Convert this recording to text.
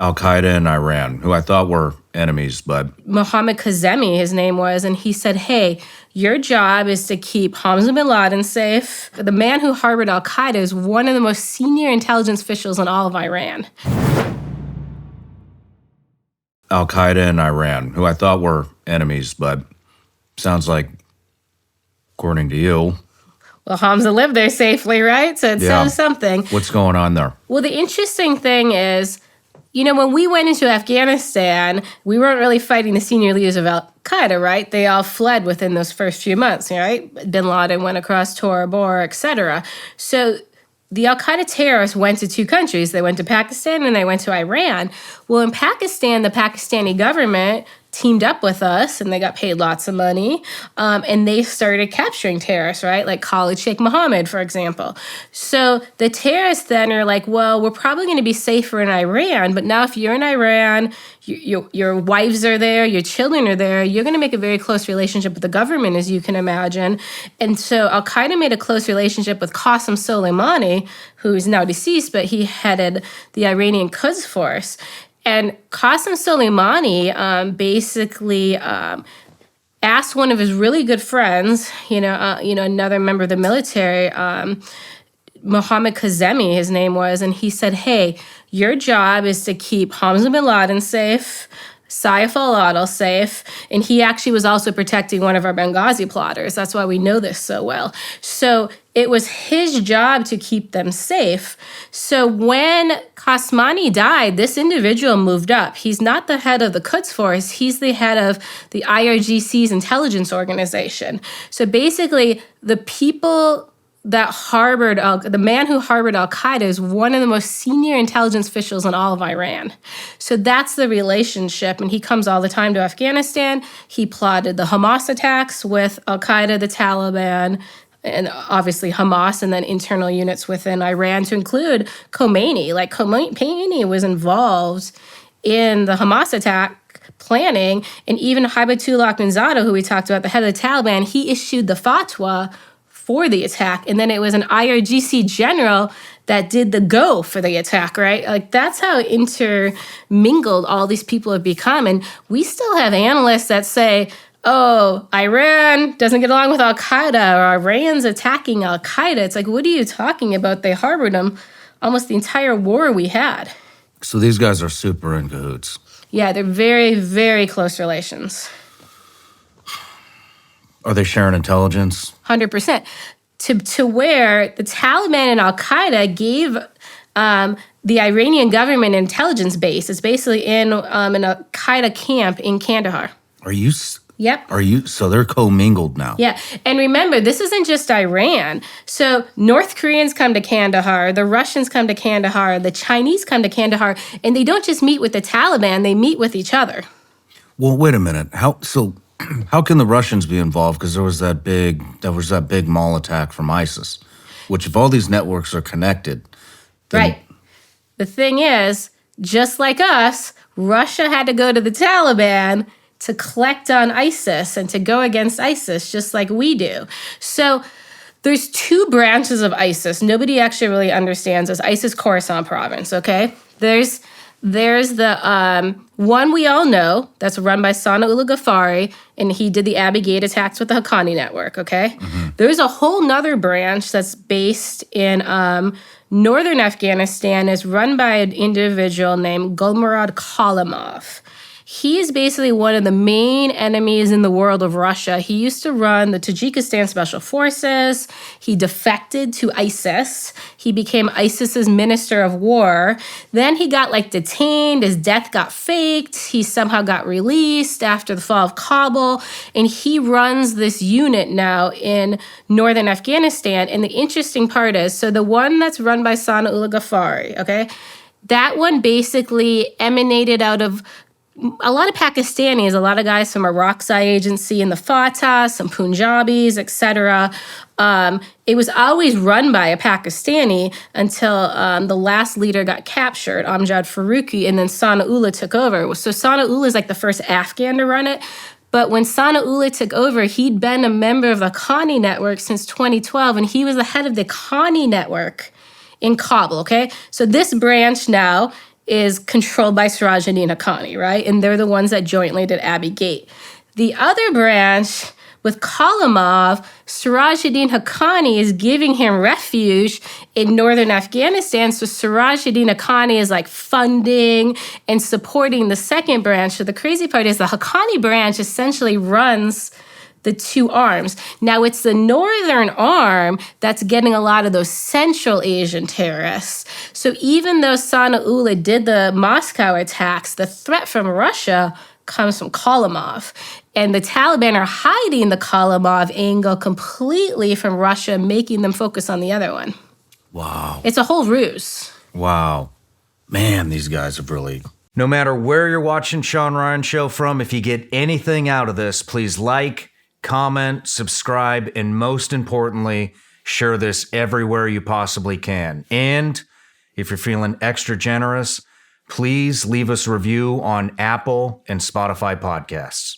Al-Qaeda in Iran, who I thought were enemies, but Mohammad Kazemi, his name was, and he said, hey, your job is to keep Hamza bin Laden safe. The man who harbored Al-Qaeda is one of the most senior intelligence officials in all of Iran. Al-Qaeda in Iran, who I thought were enemies, but sounds like, according to you. Well, Hamza lived there safely, right? So it says something. What's going on there? Well, the interesting thing is, when we went into Afghanistan, we weren't really fighting the senior leaders of Al-Qaeda, right? They all fled within those first few months, right? Bin Laden went across Tora Bora, et cetera. So the Al-Qaeda terrorists went to two countries. They went to Pakistan and they went to Iran. Well, in Pakistan, the Pakistani government teamed up with us and they got paid lots of money, and they started capturing terrorists, right? Like Khalid Sheikh Mohammad, for example. So the terrorists then are like, well, we're probably going to be safer in Iran, but now if you're in Iran, your wives are there, your children are there, you're going to make a very close relationship with the government, as you can imagine. And so Al-Qaeda made a close relationship with Qasem Soleimani, who is now deceased, but he headed the Iranian Quds Force. And Qasem Soleimani basically asked one of his really good friends, another member of the military, Mohammad Kazemi, his name was, and he said, hey, your job is to keep Hamza bin Laden safe, Saif al-Adil safe, and he actually was also protecting one of our Benghazi plotters. That's why we know this so well. So it was his job to keep them safe. So when Qasmani died, this individual moved up. He's not the head of the Quds Force. He's the head of the IRGC's intelligence organization. So basically, the people that the man who harbored Al-Qaeda is one of the most senior intelligence officials in all of Iran. So that's the relationship. And he comes all the time to Afghanistan. He plotted the Hamas attacks with Al-Qaeda, the Taliban, and obviously Hamas, and then internal units within Iran to include Khomeini. Like Khomeini was involved in the Hamas attack planning, and even Hibatullah Akhundzada, who we talked about, the head of the Taliban, he issued the fatwa for the attack, and then it was an IRGC general that did the go for the attack, right? Like, that's how intermingled all these people have become. And we still have analysts that say, oh, Iran doesn't get along with Al-Qaeda, or Iran's attacking Al-Qaeda. It's like, what are you talking about? They harbored them almost the entire war we had. So these guys are super in cahoots. Yeah, they're very, very close relations. Are they sharing intelligence? 100%. To where the Taliban and Al-Qaeda gave the Iranian government an intelligence base. It's basically in an Al-Qaeda camp in Kandahar. Are you? Yep. So they're commingled now? Yeah. And remember, this isn't just Iran. So North Koreans come to Kandahar, the Russians come to Kandahar, the Chinese come to Kandahar, and they don't just meet with the Taliban, they meet with each other. Well, wait a minute. How can the Russians be involved? Because there was that big mall attack from ISIS, which, if all these networks are connected, then... Right. The thing is, just like us, Russia had to go to the Taliban to collect on ISIS and to go against ISIS, just like we do. So there's two branches of ISIS. Nobody actually really understands this. ISIS Khorasan province, okay? There's the one we all know that's run by Sanaullah Ghaffari, and he did the Abbey Gate attacks with the Haqqani network, okay? Mm-hmm. There's a whole nother branch that's based in northern Afghanistan, is run by an individual named Gulmurad Kalimov. He is basically one of the main enemies in the world of Russia. He used to run the Tajikistan Special Forces. He defected to ISIS. He became ISIS's Minister of War. Then he got detained. His death got faked. He somehow got released after the fall of Kabul. And he runs this unit now in northern Afghanistan. And the interesting part is, so the one that's run by Sanaullah Ghaffari, okay, that one basically emanated out of a lot of Pakistanis, a lot of guys from Orakzai Agency and the Fatah, some Punjabis, etc. It was always run by a Pakistani until the last leader got captured, Amjad Faruqi, and then Sanaullah took over. So Sanaullah is the first Afghan to run it. But when Sanaullah took over, he'd been a member of the Haqqani network since 2012, and he was the head of the Haqqani network in Kabul, okay? So this branch now is controlled by Siraj ad-Din Haqqani, right? And they're the ones that jointly did Abbey Gate. The other branch with Kalimov, Siraj ad-Din Haqqani is giving him refuge in northern Afghanistan. So Siraj ad-Din Haqqani is like funding and supporting the second branch. So the crazy part is the Haqqani branch essentially runs the two arms. Now it's the northern arm that's getting a lot of those Central Asian terrorists. So even though Sanaullah did the Moscow attacks, the threat from Russia comes from Kalimov. And the Taliban are hiding the Kalimov angle completely from Russia, making them focus on the other one. Wow. It's a whole ruse. Wow. Man, these guys have really... No matter where you're watching Shawn Ryan Show from, if you get anything out of this, please like, comment, subscribe, and most importantly, share this everywhere you possibly can. And if you're feeling extra generous, please leave us a review on Apple and Spotify podcasts.